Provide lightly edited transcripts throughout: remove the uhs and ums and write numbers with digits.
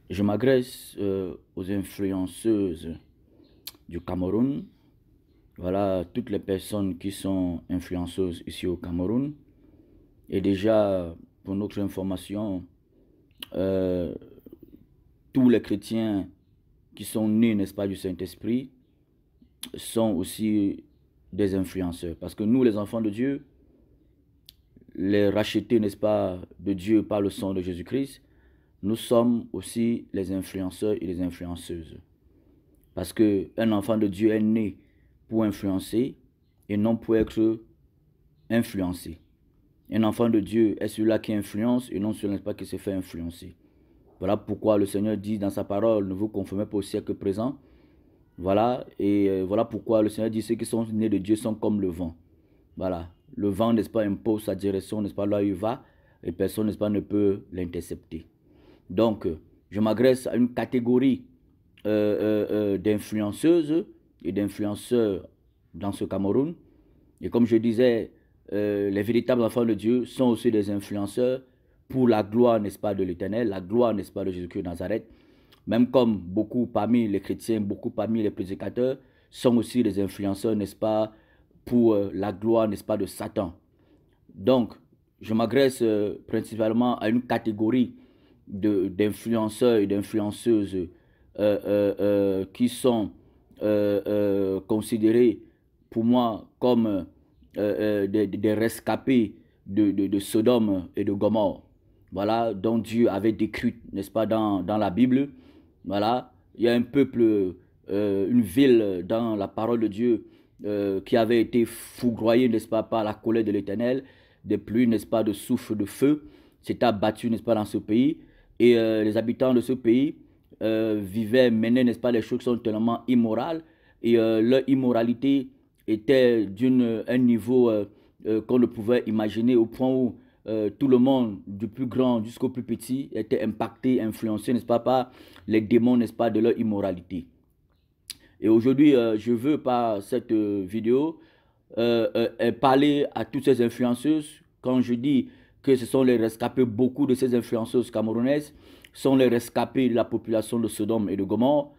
Je m'adresse aux influenceuses du Cameroun. Voilà, toutes les personnes qui sont influenceuses ici au Cameroun. Et déjà, pour notre information, euh, tous les chrétiens qui sont nés, n'est-ce pas, du Saint-Esprit, sont aussi des influenceurs. Parce que nous, les enfants de Dieu, les rachetés, n'est-ce pas, de Dieu par le sang de Jésus-Christ, nous sommes aussi les influenceurs et les influenceuses. Parce qu'un enfant de Dieu est né pour influencer et non pour être influencé. Un enfant de Dieu est celui-là qui influence et non celui-là qui se fait influencer. Voilà pourquoi le Seigneur dit dans sa parole, ne vous conformez pas au siècle présent. Voilà, et voilà pourquoi le Seigneur dit, ceux qui sont nés de Dieu sont comme le vent. Voilà, le vent, n'est-ce pas, impose sa direction, n'est-ce pas, là où il va, et personne, n'est-ce pas, ne peut l'intercepter. Donc, je m'adresse à une catégorie d'influenceuses et d'influenceurs dans ce Cameroun. Et comme je disais, les véritables enfants de Dieu sont aussi des influenceurs pour la gloire, n'est-ce pas, de l'Éternel, la gloire, n'est-ce pas, de Jésus-Christ de Nazareth. Même comme beaucoup parmi les chrétiens, beaucoup parmi les prédicateurs sont aussi des influenceurs, n'est-ce pas, pour la gloire, n'est-ce pas, de Satan. Donc, je m'adresse principalement à une catégorie d'influenceurs et d'influenceuses qui sont considérés pour moi comme des rescapés de Sodome et de Gomorrhe. Voilà, dont Dieu avait décrit, n'est-ce pas, dans la Bible. Voilà, il y a un peuple, une ville dans la parole de Dieu qui avait été foudroyée, n'est-ce pas, par la colère de l'Éternel, des pluies, n'est-ce pas, de souffle de feu, s'est abattu, n'est-ce pas, dans ce pays. Et les habitants de ce pays vivaient, menaient, n'est-ce pas, les choses qui sont tellement immorales. Et leur immoralité était d'un niveau qu'on ne pouvait imaginer, au point où tout le monde, du plus grand jusqu'au plus petit, était impacté, influencé, n'est-ce pas, par les démons, n'est-ce pas, de leur immoralité. Et aujourd'hui, je veux par cette vidéo parler à toutes ces influenceuses. Quand je dis que ce sont les rescapés, beaucoup de ces influenceuses camerounaises sont les rescapés de la population de Sodome et de Gomorrhe.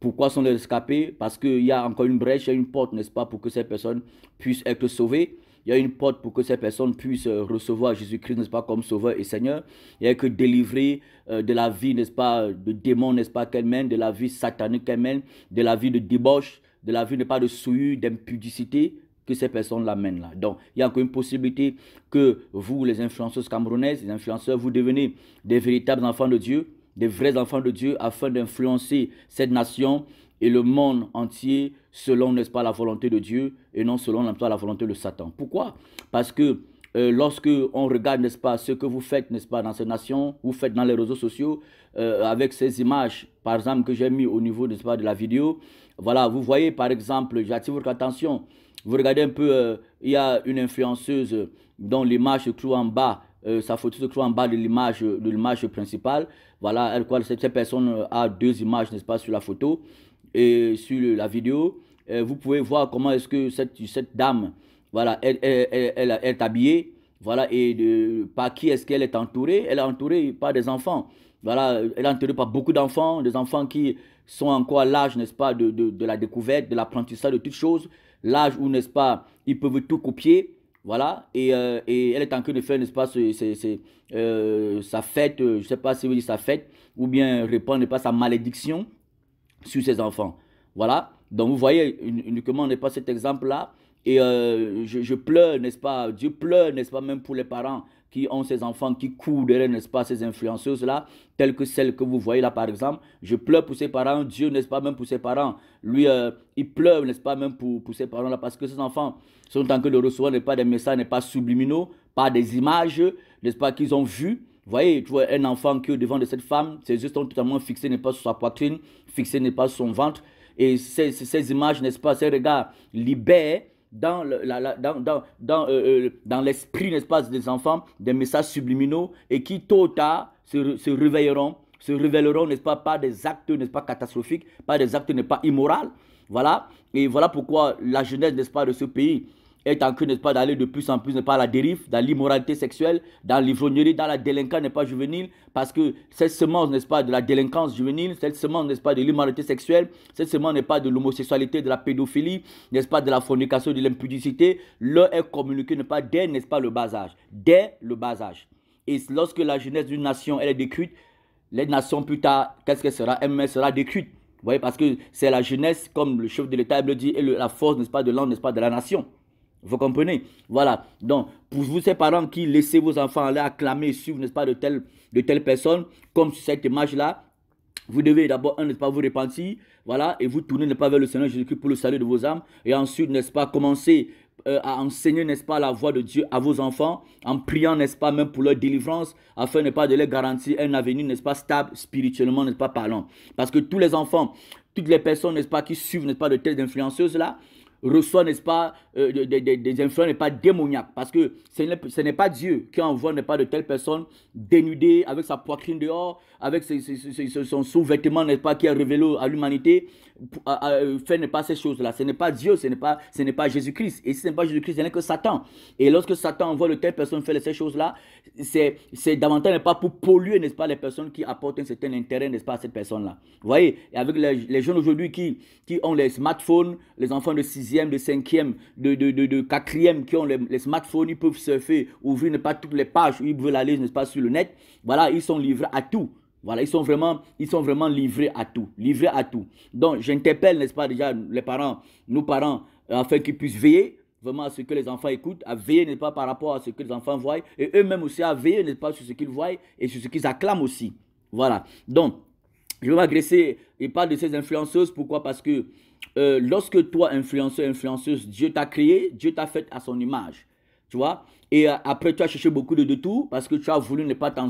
Pourquoi sont les rescapés? Parce qu'il y a encore une brèche, il y a une porte, n'est-ce pas, pour que ces personnes puissent être sauvées. Il y a une porte pour que ces personnes puissent recevoir Jésus-Christ, n'est-ce pas, comme Sauveur et Seigneur. Il y a que délivrer de la vie, n'est-ce pas, de démons, n'est-ce pas, qu'elle mène, de la vie satanique qu'elle mène, de la vie de débauche, de la vie, n'est pas, de souillure, d'impudicité, que ces personnes l'amènent là. Donc, il y a encore une possibilité que vous, les influenceuses camerounaises, les influenceurs, vous devenez des véritables enfants de Dieu, des vrais enfants de Dieu, afin d'influencer cette nation et le monde entier selon, n'est-ce pas, la volonté de Dieu et non selon, n'est-ce pas, la volonté de Satan. Pourquoi? Parce que lorsque on regarde, n'est-ce pas, ce que vous faites, n'est-ce pas, dans ces nations, vous faites dans les réseaux sociaux, avec ces images, par exemple, que j'ai mis au niveau, n'est-ce pas, de la vidéo, voilà, vous voyez, par exemple, j'attire votre attention, vous regardez un peu, il y a une influenceuse dont l'image se trouve en bas, sa photo se trouve en bas de l'image principale. Voilà, cette personne a deux images, n'est-ce pas, sur la photo et sur la vidéo. Vous pouvez voir comment est-ce que cette dame, voilà, elle est habillée. Voilà, et par qui est-ce qu'elle est entourée? Elle est entourée par des enfants. Voilà, elle est entourée par beaucoup d'enfants, des enfants qui sont encore à l'âge, n'est-ce pas, de la découverte, de l'apprentissage de toutes choses. L'âge où, n'est-ce pas, ils peuvent tout copier. Voilà, et elle est en train de faire, n'est-ce pas, sa fête, je ne sais pas si vous dites sa fête, ou bien répandre, n'est-ce pas, sa malédiction sur ses enfants. Voilà, donc vous voyez uniquement, n'est-ce pas, cet exemple-là, et je pleure, n'est-ce pas, Dieu pleure, n'est-ce pas, même pour les parents qui ont ces enfants qui courent derrière, n'est-ce pas, ces influenceuses-là, telles que celles que vous voyez là, par exemple. Je pleure pour ces parents, Dieu, n'est-ce pas, même pour ses parents. Lui, il pleure, n'est-ce pas, même pour ces parents-là, parce que ces enfants sont en train de recevoir, n'est-ce pas, des messages, n'est-ce pas, subliminaux, pas des images, n'est-ce pas, qu'ils ont vues. Vous voyez, tu vois un enfant qui est devant de cette femme, ses yeux sont totalement fixés, n'est pas, sur sa poitrine, fixés, n'est pas, sur son ventre. Et ces images, n'est-ce pas, ces regards libèrent dans l'esprit, n'est-ce pas, des enfants, des messages subliminaux et qui, tôt ou tard, se révéleront, n'est-ce pas, par des actes, n'est-ce pas, catastrophiques, par des actes, n'est pas, immoraux. Voilà. Et voilà pourquoi la jeunesse, n'est-ce pas, de ce pays est en train, n'est-ce pas, d'aller de plus en plus, n'est-ce pas, à la dérive, dans l'immoralité sexuelle, dans l'ivrognerie, dans la délinquance, n'est pas juvénile, parce que cette semence, n'est-ce pas, de la délinquance juvénile, cette semence, n'est-ce pas, de l'immoralité sexuelle, cette semence n'est pas de l'homosexualité, de la pédophilie, n'est-ce pas, de la fornication, de l'impudicité, leur est communiqué, n'est-ce pas, dès, n'est-ce pas, le bas âge, dès le bas âge. Et lorsque la jeunesse d'une nation, elle est détruite, les nations plus tard, qu'est-ce qu'elle sera? Elle sera détruite. Vous voyez, parce que c'est la jeunesse, comme le chef de l'État le dit, et la force, n'est-ce pas, de l'homme, n'est-ce pas, de la nation. Vous comprenez? Voilà. Donc, pour vous, ces parents qui laissez vos enfants aller acclamer, suivre, n'est-ce pas, de telles personnes, comme sur cette image-là, vous devez d'abord, n'est-ce pas, vous repentir, voilà, et vous tourner, n'est-ce pas, vers le Seigneur Jésus-Christ pour le salut de vos âmes, et ensuite, n'est-ce pas, commencer à enseigner, n'est-ce pas, la voix de Dieu à vos enfants, en priant, n'est-ce pas, même pour leur délivrance, afin, n'est-ce pas, de leur garantir un avenir, n'est-ce pas, stable, spirituellement, n'est-ce pas, parlant. Parce que tous les enfants, toutes les personnes, n'est-ce pas, qui suivent, n'est-ce pas, de telles influenceuses-là, reçoit, n'est-ce pas, des influences, n'est pas démoniaques. Parce que ce n'est pas Dieu qui envoie, n'est pas, de telles personnes dénudées, avec sa poitrine dehors, avec son sous-vêtement, n'est pas, qui est révélé à l'humanité, fait, n'est pas ces choses-là. Ce n'est pas Dieu, ce n'est pas Jésus-Christ. Et si ce n'est pas Jésus-Christ, ce n'est que Satan. Et lorsque Satan envoie de telles personnes faire ces choses-là, c'est davantage, n'est pas, pour polluer, n'est-ce pas, les personnes qui apportent un certain intérêt, n'est-ce pas, à cette personne-là. Vous voyez, et avec les jeunes aujourd'hui qui ont les smartphones, les enfants de 6e, de 5e, de 4e qui ont les smartphones, ils peuvent surfer, ouvrir, n'est pas, toutes les pages où ils veulent aller, n'est-ce pas, sur le net. Voilà, ils sont livrés à tout. Voilà, ils sont vraiment livrés à tout. Livrés à tout. Donc, j'interpelle, n'est-ce pas, déjà, les parents, nos parents, afin qu'ils puissent veiller vraiment à ce que les enfants écoutent, à veiller, n'est-ce pas, par rapport à ce que les enfants voient, et eux-mêmes aussi à veiller, n'est-ce pas, sur ce qu'ils voient et sur ce qu'ils acclament aussi. Voilà. Donc, je vais m'agresser et parler de ces influenceuses. Pourquoi? Parce que lorsque toi, influenceur, influenceuse, Dieu t'a créé, Dieu t'a fait à son image. Tu vois? Et après, tu as cherché beaucoup de détours parce que tu as voulu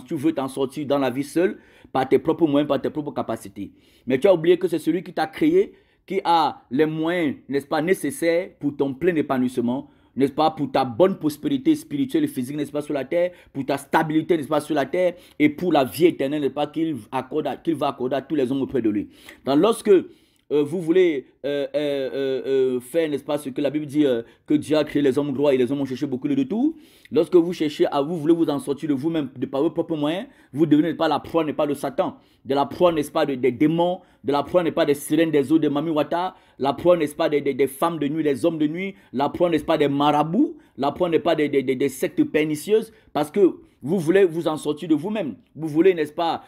tu veux t'en sortir dans la vie seule par tes propres moyens, par tes propres capacités. Mais tu as oublié que c'est celui qui t'a créé, qui a les moyens, n'est-ce pas, nécessaires pour ton plein épanouissement, n'est-ce pas, pour ta bonne prospérité spirituelle et physique, n'est-ce pas, sur la terre, pour ta stabilité, n'est-ce pas, sur la terre, et pour la vie éternelle, n'est-ce pas, qu'il va accorder à tous les hommes auprès de lui. Donc, lorsque vous voulez faire, n'est-ce pas, ce que la Bible dit, que Dieu a créé les hommes droits et les hommes ont cherché beaucoup de tout. Lorsque vous cherchez vous voulez vous en sortir de vous-même, de par vos propres moyens, vous devenez, n'est-ce pas, la proie, n'est pas, de Satan, de la proie, n'est-ce pas, des démons, de la proie, n'est pas, des sirènes des eaux de Mami Wata, la proie, n'est-ce pas, des femmes de nuit, des hommes de nuit, la proie, n'est-ce pas, des marabouts, la proie, n'est pas, des sectes pernicieuses, parce que vous voulez vous en sortir de vous-même. Vous voulez, n'est-ce pas,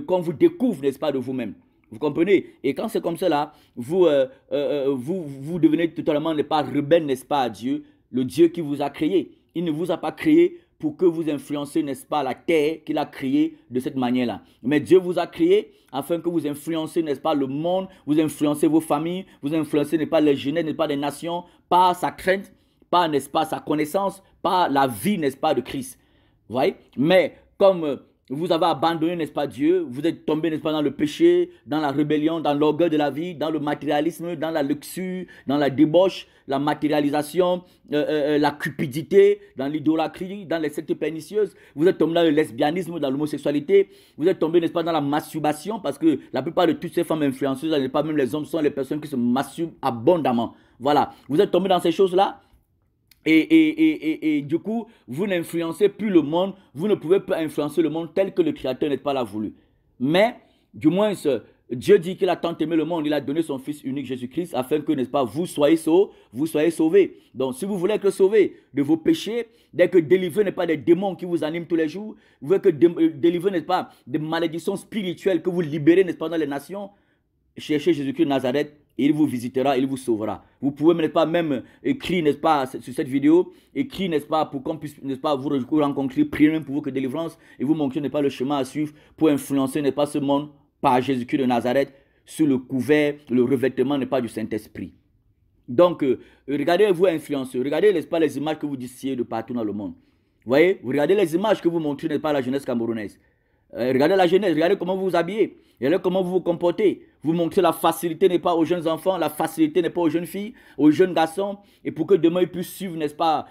qu'on vous découvre, n'est-ce pas, de vous-même. Vous comprenez? Et quand c'est comme cela, vous devenez totalement, n'est pas, rebelle, n'est-ce pas, à Dieu, le Dieu qui vous a créé. Il ne vous a pas créé pour que vous influencez, n'est-ce pas, la terre qu'il a créée de cette manière-là. Mais Dieu vous a créé afin que vous influencez, n'est-ce pas, le monde, vous influencez vos familles, vous influencez, n'est-ce pas, les jeunesses, n'est-ce pas, des nations, par sa crainte, par, n'est-ce pas, sa connaissance, par la vie, n'est-ce pas, de Christ. Vous voyez? Mais comme vous avez abandonné, n'est-ce pas, Dieu, vous êtes tombé, n'est-ce pas, dans le péché, dans la rébellion, dans l'orgueil de la vie, dans le matérialisme, dans la luxure, dans la débauche, la matérialisation, la cupidité, dans l'idolâtrie, dans les sectes pernicieuses. Vous êtes tombé dans le lesbianisme, dans l'homosexualité. Vous êtes tombé, n'est-ce pas, dans la masturbation, parce que la plupart de toutes ces femmes influenceuses, n'est-ce pas, même les hommes, sont les personnes qui se masturbent abondamment. Voilà. Vous êtes tombé dans ces choses-là. Et du coup, vous n'influencez plus le monde, vous ne pouvez pas influencer le monde tel que le Créateur n'est pas là voulu. Mais, du moins, Dieu dit qu'il a tant aimé le monde, il a donné son Fils unique Jésus-Christ, afin que, n'est-ce pas, vous soyez sauvés. Donc, si vous voulez être sauvés de vos péchés, dès que délivré n'est pas des démons qui vous animent tous les jours, vous voulez que délivrer, n'est-ce pas, des malédictions spirituelles que vous libérez, n'est-ce pas, dans les nations, cherchez Jésus-Christ de Nazareth. Il vous visitera, il vous sauvera. Vous pouvez, n'est-ce pas, même écrire, n'est-ce pas, sur cette vidéo, écrire, n'est-ce pas, pour qu'on puisse, n'est-ce pas, vous rencontrer, prier même pour vous que délivrance, et vous montrer, n'est-ce pas, le chemin à suivre pour influencer, n'est-ce pas, ce monde par Jésus-Christ de Nazareth, sous le couvert, le revêtement, n'est pas, du Saint-Esprit. Donc, regardez-vous influenceurs, regardez, n'est-ce pas, les images que vous distillez de partout dans le monde. Vous voyez, vous regardez les images que vous montrez, n'est-ce pas, à la jeunesse camerounaise. Regardez la jeunesse, regardez comment vous vous habillez, regardez comment vous vous comportez. Vous montrez la facilité, n'est pas, aux jeunes enfants, la facilité n'est pas aux jeunes filles, aux jeunes garçons, et pour que demain ils puissent suivre, n'est-ce pas,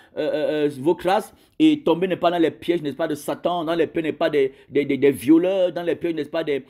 vos classes et tomber, n'est pas, dans les pièges, n'est-ce pas, de Satan, dans les pièges, n'est pas, des violeurs, dans les pièges, n'est-ce pas, des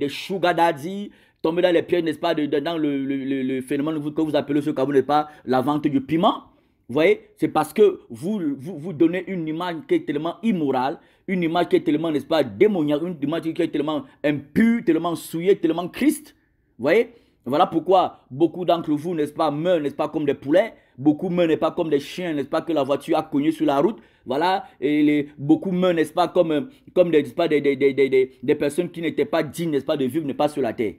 sugar daddy, tomber dans les pièges, n'est-ce pas, dans le phénomène que vous appelez ce que vous n'êtes pas la vente du piment. Vous voyez, c'est parce que vous donnez une image qui est tellement immorale, une image qui est tellement, n'est-ce pas, démoniaque, une image qui est tellement impure, tellement souillée, tellement Christ. Vous voyez, voilà pourquoi beaucoup d'entre vous, n'est-ce pas, meurent, n'est-ce pas, comme des poulets. Beaucoup meurent, n'est-ce pas, comme des chiens, n'est-ce pas, que la voiture a cogné sur la route. Voilà, et beaucoup meurent, n'est-ce pas, comme n'est-ce pas, des personnes qui n'étaient pas dignes, n'est-ce pas, de vivre, n'est-ce pas, sur la terre.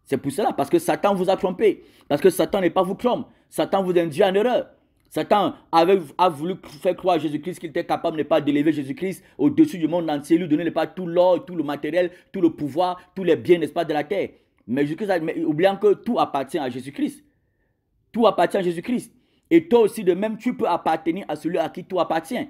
C'est pour cela, parce que Satan vous a trompé. Parce que Satan n'est pas vous trompe. Satan vous induit en erreur. Satan a voulu faire croire à Jésus-Christ qu'il était capable de ne pas d'élever Jésus-Christ au-dessus du monde entier, lui donner pas tout l'or, tout le matériel, tout le pouvoir, tous les biens, n'est-ce pas, de la terre. Mais oubliant que tout appartient à Jésus-Christ. Tout appartient à Jésus-Christ. Et toi aussi, de même, tu peux appartenir à celui à qui tout appartient.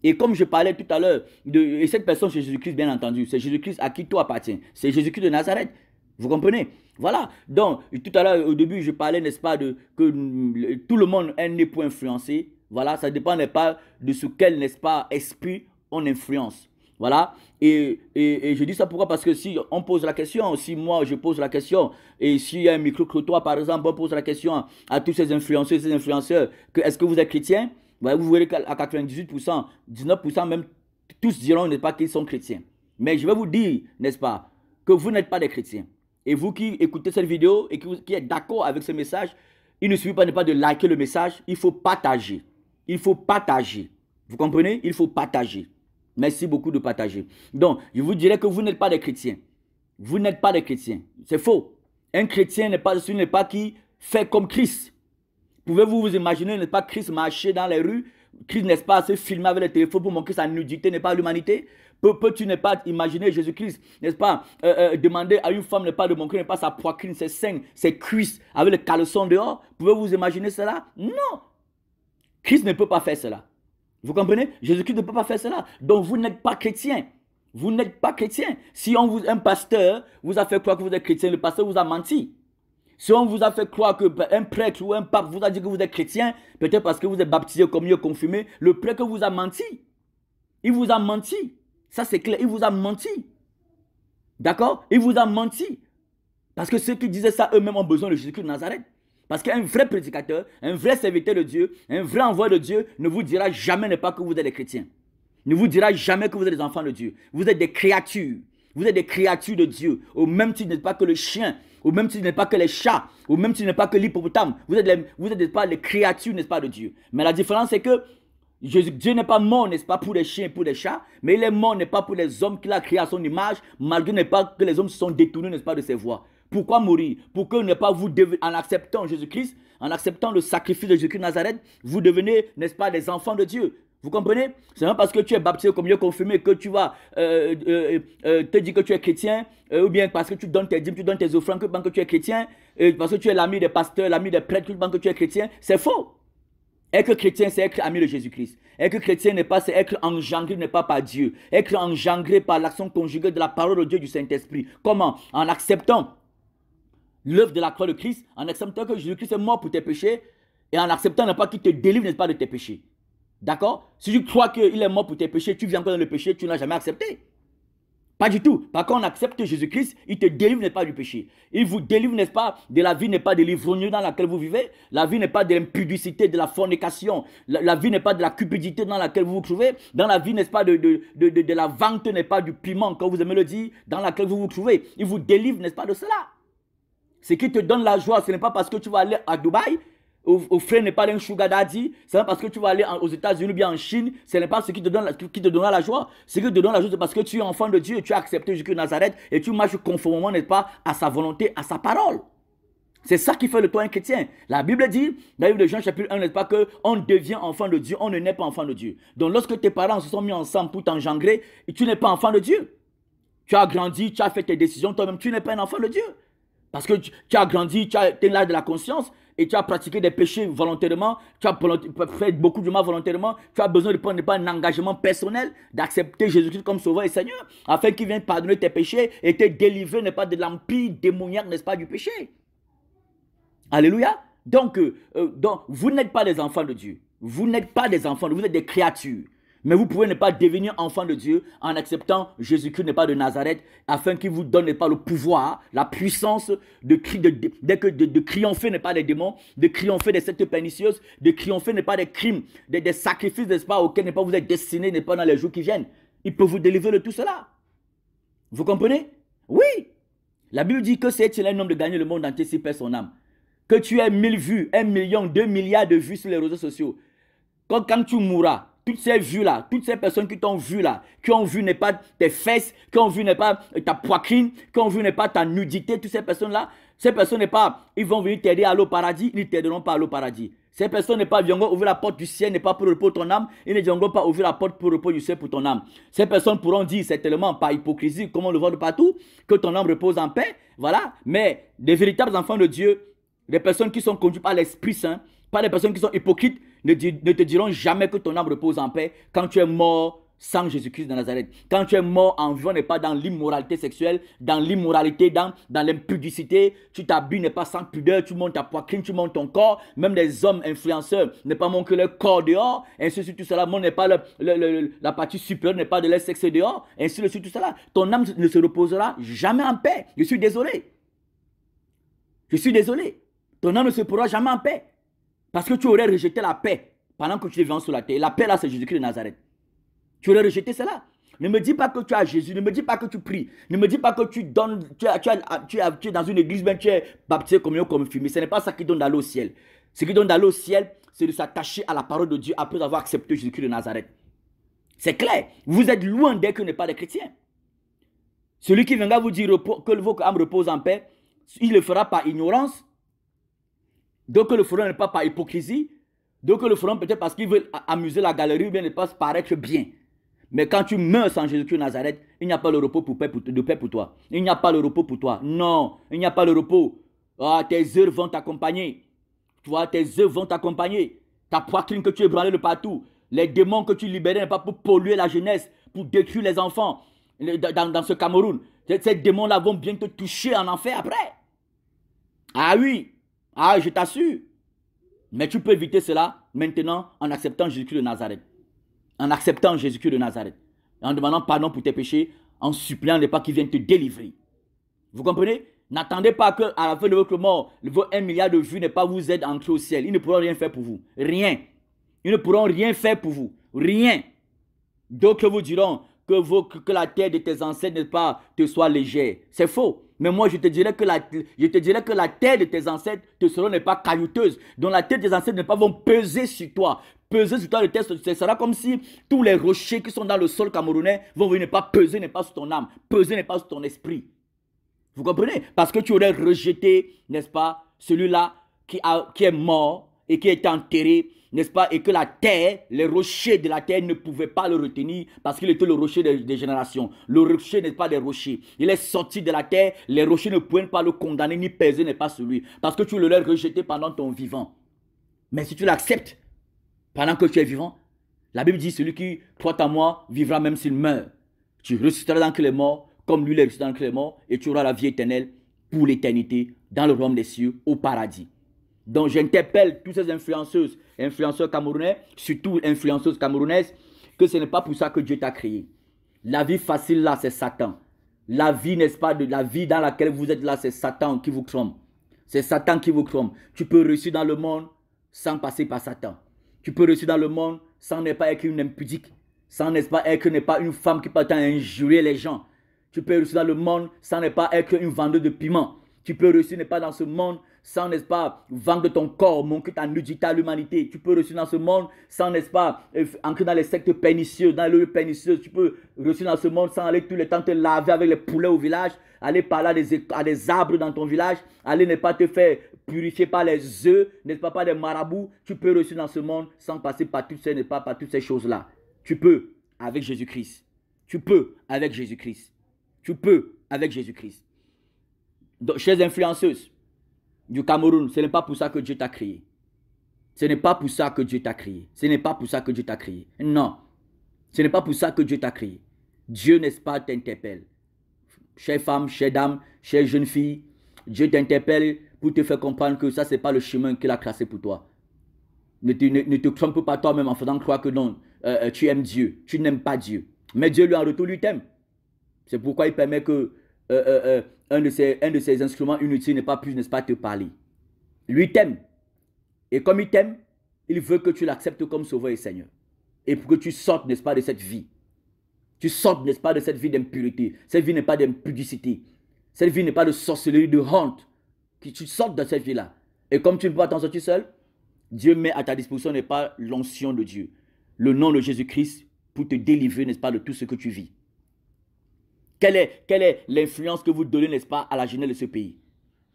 Et comme je parlais tout à l'heure, et cette personne, c'est Jésus-Christ, bien entendu. C'est Jésus-Christ à qui tout appartient. C'est Jésus-Christ de Nazareth. Vous comprenez? Voilà. Donc, tout à l'heure, au début, je parlais, n'est-ce pas, que tout le monde est né pour influencer. Voilà, ça dépend, n'est-ce pas, de ce quel, n'est-ce pas, esprit on influence. Voilà. Et je dis ça pourquoi? Parce que si on pose la question, si moi je pose la question, et s'il y a un micro-trottoir, par exemple, on pose la question à tous ces influenceurs, que est-ce que vous êtes chrétien? Vous verrez qu'à 98%, 19% même, tous diront, n'est-ce pas, qu'ils sont chrétiens. Mais je vais vous dire, n'est-ce pas, que vous n'êtes pas des chrétiens. Et vous qui écoutez cette vidéo et qui êtes d'accord avec ce message, il ne suffit pas de liker le message, il faut partager. Il faut partager. Vous comprenez? Il faut partager. Merci beaucoup de partager. Donc, je vous dirais que vous n'êtes pas des chrétiens. Vous n'êtes pas des chrétiens. C'est faux. Un chrétien n'est pas qui fait comme Christ. Pouvez-vous vous imaginer, n'est-ce pas, Christ marcher dans les rues? Christ, n'est-ce pas, se filmer avec le téléphone pour montrer sa nudité, n'est pas l'humanité? Peux-tu ne pas imaginer Jésus-Christ, n'est-ce pas, demander à une femme, n'est pas de montrer, n'est pas sa poitrine, ses seins, ses cuisses, avec le caleçon dehors? Pouvez-vous imaginer cela? Non. Christ ne peut pas faire cela. Vous comprenez? Jésus-Christ ne peut pas faire cela. Donc vous n'êtes pas chrétien. Vous n'êtes pas chrétien. Si un pasteur vous a fait croire que vous êtes chrétien, le pasteur vous a menti. Si on vous a fait croire qu'un prêtre ou un pape vous a dit que vous êtes chrétien, peut-être parce que vous êtes baptisé, communié, confirmé, le prêtre vous a menti. Il vous a menti. Ça c'est clair, il vous a menti. D'accord? Il vous a menti. Parce que ceux qui disaient ça eux-mêmes ont besoin de Jésus-Christ de Nazareth. Parce qu'un vrai prédicateur, un vrai serviteur de Dieu, un vrai envoyé de Dieu ne vous dira jamais, n'est pas, que vous êtes des chrétiens. Ne vous dira jamais que vous êtes des enfants de Dieu. Vous êtes des créatures. Vous êtes des créatures de Dieu. Au même titre, n'est pas que le chien. Au même titre, n'est pas que les chats. Au même titre, n'est pas que l'hippopotame. Vous êtes pas les créatures, n'est-ce pas, de Dieu. Mais la différence, c'est que Dieu n'est pas mort, n'est-ce pas, pour les chiens et pour les chats. Mais il est mort, n'est pas, pour les hommes qu'il a créés à son image. Malgré, n'est pas, que les hommes se sont détournés, n'est-ce pas, de ses voies. Pourquoi mourir? Pour que ne pas vous devenez, en acceptant Jésus-Christ, en acceptant le sacrifice de Jésus-Christ de Nazareth, vous devenez, n'est-ce pas, des enfants de Dieu. Vous comprenez? C'est même parce que tu es baptisé comme Dieu confirmé que tu vas te dire que tu es chrétien, ou bien parce que tu donnes tes dîmes, tu donnes tes offrandes, que tu es chrétien, parce que tu es l'ami des pasteurs, l'ami des prêtres, que tu es chrétien. C'est faux. Être chrétien, c'est être ami de Jésus-Christ. Être chrétien n'est pas, c'est être engendré, n'est pas par Dieu. Être engendré par l'action conjuguée de la parole de Dieu, du Saint-Esprit. Comment? En acceptant l'œuvre de la croix de Christ, en acceptant que Jésus-Christ est mort pour tes péchés, et en acceptant, n'est pas, qu'il te délivre, n'est-ce pas, de tes péchés. D'accord? Si tu crois qu'il est mort pour tes péchés, tu viens encore dans le péché, tu ne l'as jamais accepté. Pas du tout. Par contre, on accepte Jésus-Christ, il te délivre, n'est pas, du péché. Il vous délivre, n'est-ce pas, de la vie, n'est pas de l'ivrognerie dans laquelle vous vivez. La vie n'est pas de l'impudicité, de la fornication. La vie n'est pas de la cupidité dans laquelle vous vous trouvez. Dans la vie, n'est-ce pas, de la vente, n'est pas du piment, comme vous aimez le dire, dans laquelle vous vous trouvez. Il vous délivre, n'est-ce pas, de cela. Ce qui te donne la joie, ce n'est pas parce que tu vas aller à Dubaï, offrir n'est pas un sugar daddy, c'est pas parce que tu vas aller aux États-Unis ou bien en Chine, ce n'est pas ce qui te donnera la joie. Ce qui te donnera la joie, c'est parce que tu es enfant de Dieu et tu as accepté Jésus de Nazareth et tu marches conformément, n'est-ce pas, à sa volonté, à sa parole. C'est ça qui fait de toi un chrétien. La Bible dit, dans le livre de Jean chapitre 1, n'est-ce pas, qu'on devient enfant de Dieu, on ne naît pas enfant de Dieu. Donc lorsque tes parents se sont mis ensemble pour t'engendrer, tu n'es pas enfant de Dieu. Tu as grandi, tu as fait tes décisions toi-même, tu n'es pas un enfant de Dieu. Parce que tu as grandi, tu as atteint l'âge de la conscience et tu as pratiqué des péchés volontairement, tu as fait beaucoup de mal volontairement, tu as besoin de prendre un engagement personnel, d'accepter Jésus-Christ comme Sauveur et Seigneur, afin qu'il vienne pardonner tes péchés et te délivrer, n'est pas, de l'empire démoniaque, n'est-ce pas, du péché. Alléluia. Donc vous n'êtes pas des enfants de Dieu. Vous n'êtes pas des enfants, vous êtes des créatures. Mais vous pouvez ne pas devenir enfant de Dieu en acceptant Jésus-Christ n'est pas de Nazareth, afin qu'il vous donne pas le pouvoir, la puissance de triompher n'est pas des démons, de triompher des sectes pernicieuses, de triompher n'est pas des crimes, des sacrifices, n'est-ce pas, auxquels n'est pas vous êtes destiné, n'est pas dans les jours qui viennent. Il peut vous délivrer de tout cela. Vous comprenez? Oui. La Bible dit que c'est un homme de gagner le monde entier s'il perd son âme. Que tu aies 1000 vues, 1 million, 2 milliards de vues sur les réseaux sociaux. Quand tu mourras, toutes ces vues-là, toutes ces personnes qui t'ont vu là, qui ont vu n'est pas tes fesses, qui ont vu n'est pas ta poitrine, qui ont vu n'est pas ta nudité, toutes ces personnes-là, ces personnes n'est pas, ils vont venir t'aider à aller au paradis, ils ne t'aideront pas à aller au paradis. Ces personnes n'est pas, viendront ouvrir la porte du ciel, n'est pas pour le repos de ton âme, ils ne viendront pas ouvrir la porte pour le repos du ciel pour ton âme. Ces personnes pourront dire certainement par hypocrisie, comme on le voit de partout, que ton âme repose en paix, voilà, mais des véritables enfants de Dieu, des personnes qui sont conduites par l'Esprit Saint, pas des personnes qui sont hypocrites, ne te diront jamais que ton âme repose en paix quand tu es mort sans Jésus-Christ de Nazareth. Quand tu es mort en vivant n'est pas dans l'immoralité sexuelle, dans l'immoralité, dans l'impudicité, tu t'habilles n'est pas sans pudeur, tu montes ta poitrine, tu montes ton corps, même les hommes influenceurs ne pas montrer leur corps dehors, ainsi de suite tout cela, n'est pas la partie supérieure n'est pas de leur sexe dehors, ainsi de suite tout cela. Ton âme ne se reposera jamais en paix. Je suis désolé. Je suis désolé. Ton âme ne se reposera jamais en paix. Parce que tu aurais rejeté la paix pendant que tu es vivant sur la terre. La paix là, c'est Jésus-Christ de Nazareth. Tu aurais rejeté cela. Ne me dis pas que tu as Jésus. Ne me dis pas que tu pries. Ne me dis pas que tu donnes. Tu es dans une église, ben tu es baptisé comme confirmé. Ce n'est pas ça qui donne d'aller au ciel. Ce qui donne d'aller au ciel, c'est de s'attacher à la parole de Dieu après avoir accepté Jésus-Christ de Nazareth. C'est clair. Vous êtes loin d'être que n'est pas des chrétiens. Celui qui viendra vous dire que votre âme repose en paix, il le fera par ignorance. Donc le feront n'est pas par hypocrisie. Donc le feront peut-être parce qu'ils veulent amuser la galerie ou bien ne pas paraître bien. Mais quand tu meurs sans Jésus-Christ de Nazareth, il n'y a pas le repos de paix pour toi. Il n'y a pas le repos pour toi. Non, il n'y a pas le repos. Ah, tes œuvres vont t'accompagner. Tu vois, tes œuvres vont t'accompagner. Ta poitrine que tu ébranles de partout. Les démons que tu libérais n'est pas pour polluer la jeunesse, pour détruire les enfants dans ce Cameroun. Ces démons-là vont bien te toucher en enfer après. Ah oui. Ah, je t'assure. Mais tu peux éviter cela maintenant en acceptant Jésus-Christ de Nazareth. En acceptant Jésus-Christ de Nazareth. En demandant pardon pour tes péchés. En suppliant pas qu'il vienne te délivrer. Vous comprenez? N'attendez pas qu'à la fin de votre mort, vos 1 milliard de vues n'est pas vous aide à entrer au ciel. Ils ne pourront rien faire pour vous. Rien. Ils ne pourront rien faire pour vous. Rien. D'autres vous diront que la terre de tes ancêtres n'est pas te soit légère. C'est faux. Mais moi, je te dirais que la terre de tes ancêtres n'est pas caillouteuse. Donc la terre de tes ancêtres ne pas vont peser sur toi. Peser sur toi, ce sera comme si tous les rochers qui sont dans le sol camerounais vont venir ne pas peser, n'est pas sur ton âme. Peser n'est pas sur ton esprit. Vous comprenez? Parce que tu aurais rejeté, n'est-ce pas, celui-là qui est mort et qui est enterré, n'est-ce pas, et que la terre, les rochers de la terre ne pouvaient pas le retenir parce qu'il était le rocher des générations. Le rocher n'est pas des rochers. Il est sorti de la terre, les rochers ne pouvaient pas le condamner ni peser, n'est pas celui. Parce que tu l'aurais rejeté pendant ton vivant. Mais si tu l'acceptes pendant que tu es vivant, la Bible dit celui qui croit en moi vivra même s'il meurt. Tu ressusciteras dans les morts comme lui est ressuscité dans les morts et tu auras la vie éternelle pour l'éternité dans le royaume des cieux au paradis. Donc j'interpelle tous ces influenceurs camerounais, surtout influenceuses camerounaises, que ce n'est pas pour ça que Dieu t'a créé. La vie facile là, c'est Satan. La vie, n'est-ce pas, de la vie dans laquelle vous êtes là, c'est Satan qui vous trompe. C'est Satan qui vous trompe. Tu peux réussir dans le monde sans passer par Satan. Tu peux réussir dans le monde sans ne pas être une impudique, sans n'est-ce pas être n'est pas une femme qui peut injurer les gens. Tu peux réussir dans le monde sans ne pas être une vendeuse de piment. Tu peux réussir n'est pas dans ce monde sans, n'est-ce pas, vendre ton corps, montrer ta nudité à l'humanité. Tu peux réussir dans ce monde sans, n'est-ce pas, entrer dans les sectes pernicieuses, dans les lieux pernicieux. Tu peux réussir dans ce monde sans aller tous les temps te laver avec les poulets au village, aller parler à des arbres dans ton village, aller ne pas te faire purifier par les œufs, n'est-ce pas, par des marabouts. Tu peux réussir dans ce monde sans passer par toutes ces, n'est-ce pas, par toutes ces choses-là. Tu peux avec Jésus-Christ. Tu peux avec Jésus-Christ. Tu peux avec Jésus-Christ. Donc, chers influenceuses du Cameroun, ce n'est pas pour ça que Dieu t'a créé. Ce n'est pas pour ça que Dieu t'a créé. Ce n'est pas pour ça que Dieu t'a créé. Non. Ce n'est pas pour ça que Dieu t'a créé. Dieu, n'est-ce pas, t'interpelle. Chère femme, chère dame, chère jeune fille, Dieu t'interpelle pour te faire comprendre que ça, ce n'est pas le chemin qu'il a tracé pour toi. Ne te trompe pas toi-même en faisant croire que non. tu aimes Dieu. Tu n'aimes pas Dieu. Mais Dieu, lui, en retour, lui t'aime. C'est pourquoi il permet que un de ces instruments inutiles n'est pas plus, n'est-ce pas, te parler. Lui t'aime. Et comme il t'aime, il veut que tu l'acceptes comme sauveur et Seigneur. Et pour que tu sortes, n'est-ce pas, de cette vie. Tu sortes, n'est-ce pas, de cette vie d'impureté. Cette vie n'est pas d'impudicité. Cette vie n'est pas de sorcellerie, de honte. Que tu sortes de cette vie-là. Et comme tu ne peux pas t'en sortir seul, Dieu met à ta disposition, n'est pas l'onction de Dieu. Le nom de Jésus-Christ pour te délivrer, n'est-ce pas, de tout ce que tu vis. Quelle est l'influence que vous donnez, n'est-ce pas, à la jeunesse de ce pays?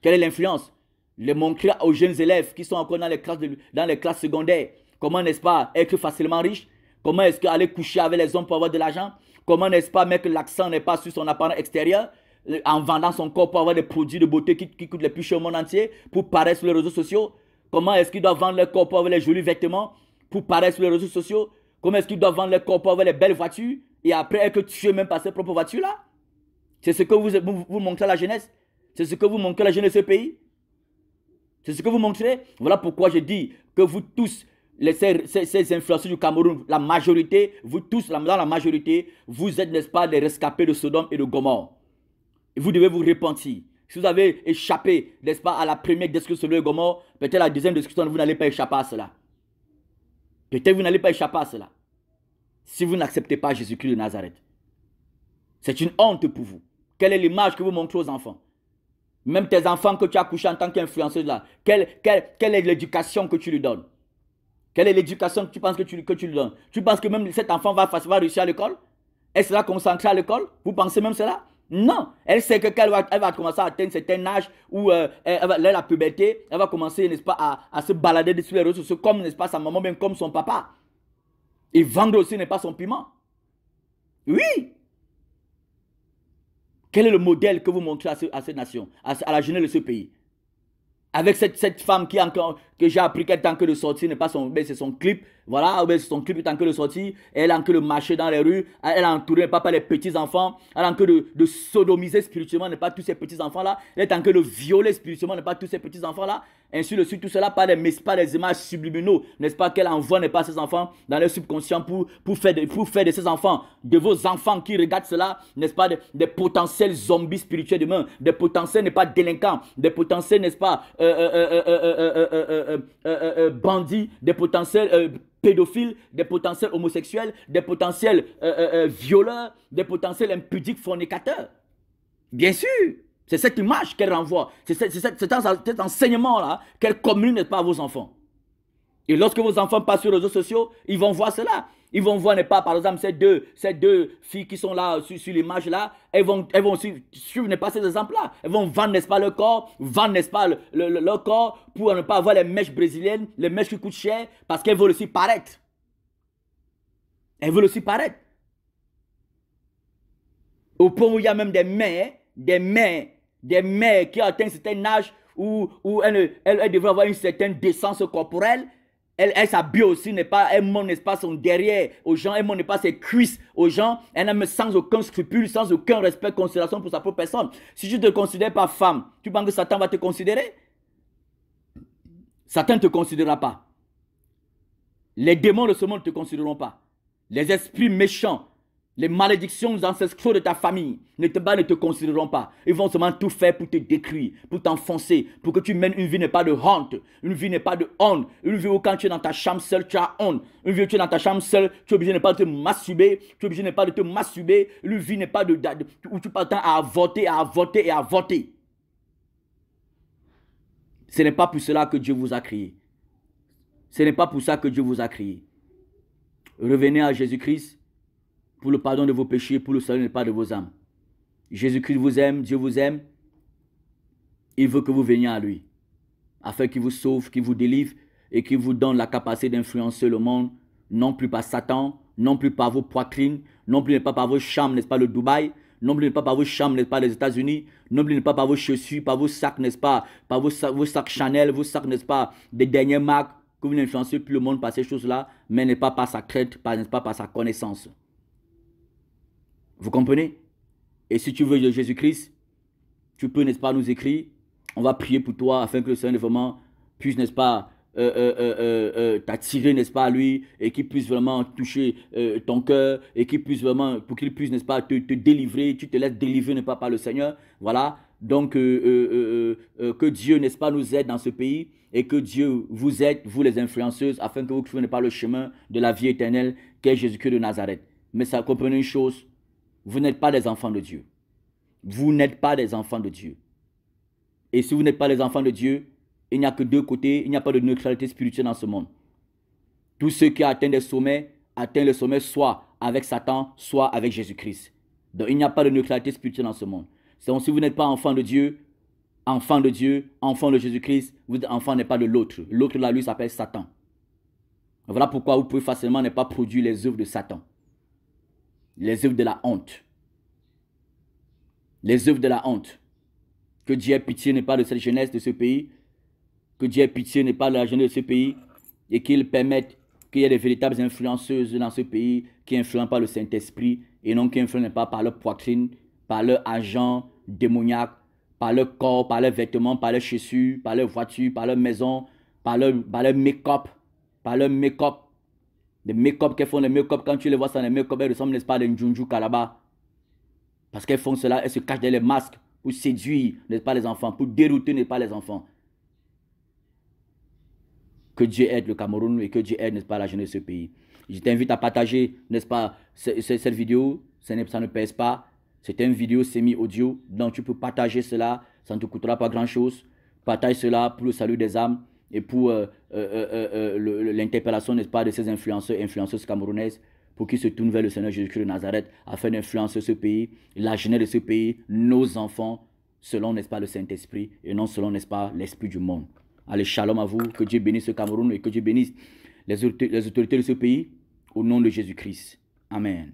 Quelle est l'influence? Les montrer aux jeunes élèves qui sont encore dans les classes secondaires. Comment, n'est-ce pas, être facilement riche? Comment est-ce qu'aller coucher avec les hommes pour avoir de l'argent? Comment, n'est-ce pas, mettre l'accent, n'est pas, sur son apparence extérieure, en vendant son corps pour avoir des produits de beauté qui coûtent les plus chers au monde entier, pour paraître sur les réseaux sociaux? Comment est-ce qu'ils doivent vendre leur corps pour avoir les jolis vêtements, pour paraître sur les réseaux sociaux? Comment est-ce qu'ils doivent vendre leur corps pour avoir les belles voitures, et après être tués même par ces propres voitures-là? C'est ce que vous montrez à la jeunesse. C'est ce que vous montrez à la jeunesse de ce pays. C'est ce que vous montrez. Voilà pourquoi je dis que vous tous, ces influenceurs du Cameroun, la majorité, vous tous, dans la majorité, vous êtes, n'est-ce pas, des rescapés de Sodome et de Gomorrhe. Et vous devez vous repentir. Si vous avez échappé, n'est-ce pas, à la première destruction de Gomorrhe, peut-être la deuxième destruction, vous n'allez pas échapper à cela. Peut-être vous n'allez pas échapper à cela. Si vous n'acceptez pas Jésus-Christ de Nazareth. C'est une honte pour vous. Quelle est l'image que vous montrez aux enfants? Même tes enfants que tu as couchés en tant qu'influenceuse là, quelle est l'éducation que tu lui donnes? Quelle est l'éducation que tu penses que tu lui donnes? Tu penses que même cet enfant va réussir à l'école? Elle sera concentrée à l'école? Vous pensez même cela? Non. Elle sait que elle va commencer à atteindre un certain âge où la puberté, elle va commencer, n'est-ce pas, à se balader sur les réseaux sociaux comme, n'est-ce pas, sa maman, même comme son papa. Et vendre aussi, n'est pas, son piment. Oui. Quel est le modèle que vous montrez à cette nation, à la jeunesse de ce pays? Avec cette femme que j'ai appris qu'elle est en train de sortir, n'est pas c'est son clip, voilà, c'est son clip est en train de sortir, elle est en train de marcher dans les rues, elle est entourée pas par les petits-enfants, elle est en train de sodomiser spirituellement, n'est pas tous ces petits-enfants-là, elle est en train de violer spirituellement, n'est pas tous ces petits-enfants-là, ainsi de suite, tout cela par des images subliminaux, n'est-ce pas, qu'elle envoie, n'est pas, ses enfants dans leur subconscient pour faire de ces enfants, de vos enfants qui regardent cela, n'est-ce pas, des potentiels zombies spirituels demain, des potentiels, n'est pas, délinquants, des potentiels, n'est-ce pas, bandits, des potentiels pédophiles, des potentiels homosexuels, des potentiels violeurs, des potentiels impudiques fornicateurs. Bien sûr, c'est cette image qu'elle renvoie, c'est cet enseignement-là qu'elle communique, n'est-ce pas, à vos enfants. Et lorsque vos enfants passent sur les réseaux sociaux, ils vont voir cela. Ils vont voir, n'est pas, par exemple, ces deux filles qui sont là sur l'image là, elles vont aussi suivre, n'est pas, ces exemples-là. Elles vont vendre, n'est-ce pas, leur corps, vendre, n'est-ce pas, leur corps pour ne pas avoir les mèches brésiliennes, les mèches qui coûtent cher, parce qu'elles veulent aussi paraître. Elles veulent aussi paraître. Au point où il y a même des mères qui atteignent un certain âge où elles devraient avoir une certaine décence corporelle. Elle s'habille aussi, n'est pas, elle montre, n'est-ce pas, son derrière aux gens, elle montre, n'est pas, ses cuisses aux gens, elle n'aime sans aucun scrupule, sans aucun respect, considération pour sa propre personne. Si tu ne te considères pas femme, tu penses que Satan va te considérer? Satan ne te considérera pas. Les démons de ce monde ne te considéreront pas. Les esprits méchants, les malédictions ancestrales de ta famille ne te considéreront pas. Ils vont seulement tout faire pour te détruire, pour t'enfoncer, pour que tu mènes une vie n'est pas de honte, une vie n'est pas de honte, une vie où quand tu es dans ta chambre seule, tu as honte, une vie où tu es dans ta chambre seule, tu es obligé n'est pas de te masturber, tu es obligé n'est pas de te masturber, une vie n'est pas où tu passes le temps à avorter, à avorter et à avorter. Ce n'est pas pour cela que Dieu vous a créé. Ce n'est pas pour ça que Dieu vous a créé. Revenez à Jésus-Christ pour le pardon de vos péchés, pour le salut n'est pas de vos âmes. Jésus-Christ vous aime, Dieu vous aime. Il veut que vous veniez à lui, afin qu'il vous sauve, qu'il vous délivre et qu'il vous donne la capacité d'influencer le monde, non plus par Satan, non plus par vos poitrines, non plus pas par vos chambres, n'est-ce pas, le Dubaï, non plus pas par vos chambres, n'est-ce pas, les États-Unis, non plus pas par vos chaussures, par vos sacs, n'est-ce pas, par vos sacs Chanel, vos sacs, n'est-ce pas, des dernières marques, que vous n'influencez plus le monde par ces choses-là, mais n'est pas par sa crainte, n'est-ce pas, par sa connaissance. Vous comprenez? Et si tu veux Jésus-Christ, tu peux, n'est-ce pas, nous écrire. On va prier pour toi afin que le Seigneur vraiment puisse, n'est-ce pas, t'attirer, n'est-ce pas, à lui, et qu'il puisse vraiment toucher ton cœur, et qu'il puisse vraiment, pour qu'il puisse, n'est-ce pas, te délivrer, tu te laisses délivrer, n'est-ce pas, par le Seigneur. Voilà. Donc, que Dieu, n'est-ce pas, nous aide dans ce pays, et que Dieu vous aide, vous les influenceuses, afin que vous trouviez pas le chemin de la vie éternelle, qu'est Jésus-Christ de Nazareth. Mais ça, comprenez une chose, vous n'êtes pas des enfants de Dieu. Vous n'êtes pas des enfants de Dieu. Et si vous n'êtes pas les enfants de Dieu, il n'y a que deux côtés, il n'y a pas de neutralité spirituelle dans ce monde. Tous ceux qui atteignent des sommets, atteignent le sommet soit avec Satan, soit avec Jésus-Christ. Donc il n'y a pas de neutralité spirituelle dans ce monde. Donc si vous n'êtes pas enfant de Dieu, enfant de Jésus-Christ, vous êtes enfant n'est pas de l'autre. L'autre là, lui, s'appelle Satan. Voilà pourquoi vous pouvez facilement ne pas produire les œuvres de Satan. Les œuvres de la honte. Les œuvres de la honte. Que Dieu ait pitié n'est pas de cette jeunesse de ce pays. Que Dieu ait pitié n'est pas de la jeunesse de ce pays. Et qu'il permette qu'il y ait des véritables influenceuses dans ce pays qui influencent par le Saint-Esprit et non qui influencent pas par leur poitrine, par leur agent démoniaque, par leur corps, par leurs vêtements, par leurs chaussures, par leur voiture, par leur maison, par leur make-up, par leur make-up. Les make-up qu'elles font, les make-up, quand tu les vois sans les make-up, elles ressemblent, n'est-ce pas, à des Njunju Kalaba. Parce qu'elles font cela, elles se cachent derrière les masques pour séduire, n'est-ce pas, les enfants, pour dérouter, n'est-ce pas, les enfants. Que Dieu aide le Cameroun et que Dieu aide, n'est-ce pas, la jeunesse de ce pays. Je t'invite à partager, n'est-ce pas, cette vidéo. Ça ne pèse pas. C'est une vidéo semi-audio. Donc tu peux partager cela. Ça ne te coûtera pas grand-chose. Partage cela pour le salut des âmes et pour l'interpellation, n'est-ce pas, de ces influenceurs, influenceuses camerounaises pour qu'ils se tournent vers le Seigneur Jésus-Christ de Nazareth afin d'influencer ce pays, la jeunesse de ce pays, nos enfants, selon, n'est-ce pas, le Saint-Esprit et non selon, n'est-ce pas, l'esprit du monde. Allez, shalom à vous, que Dieu bénisse le Cameroun et que Dieu bénisse les autorités de ce pays au nom de Jésus-Christ. Amen.